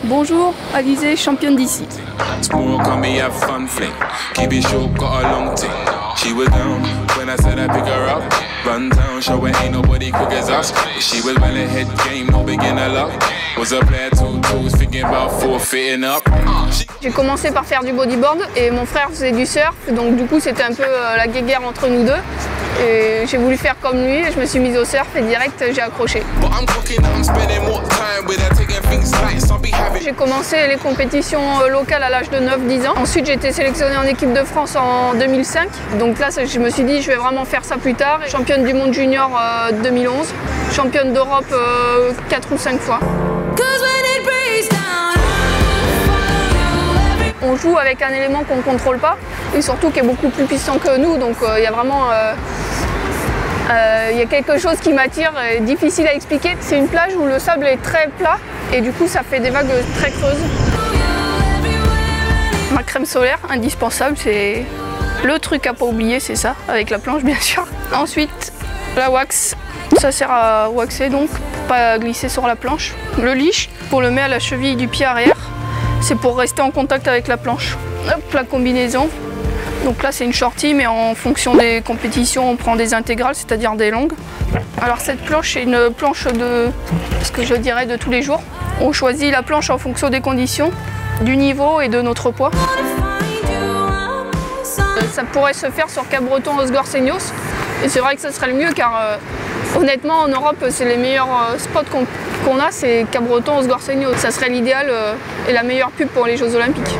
Bonjour, Alizée, championne d'ici. J'ai commencé par faire du bodyboard et mon frère faisait du surf, donc du coup c'était un peu la guéguerre entre nous deux. Et j'ai voulu faire comme lui et je me suis mise au surf et direct j'ai accroché. J'ai commencé les compétitions locales à l'âge de 9-10 ans. Ensuite j'ai été sélectionnée en équipe de France en 2005. Donc là je me suis dit je vais vraiment faire ça plus tard. Championne du monde junior 2011, championne d'Europe 4 ou 5 fois. On joue avec un élément qu'on ne contrôle pas et surtout qui est beaucoup plus puissant que nous, donc il y a vraiment y a quelque chose qui m'attire, difficile à expliquer. C'est une plage où le sable est très plat et du coup ça fait des vagues très creuses. Ma crème solaire indispensable, c'est le truc à pas oublier, c'est ça, avec la planche bien sûr. Ensuite la wax, ça sert à waxer donc pour pas glisser sur la planche. Le leash, on le met à la cheville du pied arrière. C'est pour rester en contact avec la planche. Hop, la combinaison. Donc là c'est une shorty, mais en fonction des compétitions on prend des intégrales, c'est-à-dire des longues. Alors cette planche c'est une planche de, ce que je dirais, de tous les jours. On choisit la planche en fonction des conditions, du niveau et de notre poids. Ça pourrait se faire sur Cap-Breton, Osgore-Seignos. Et c'est vrai que ce serait le mieux car honnêtement en Europe c'est les meilleurs spots qu'on a, c'est Cap-Breton, Osgore-Seignos. Ça serait l'idéal et la meilleure pub pour les Jeux Olympiques.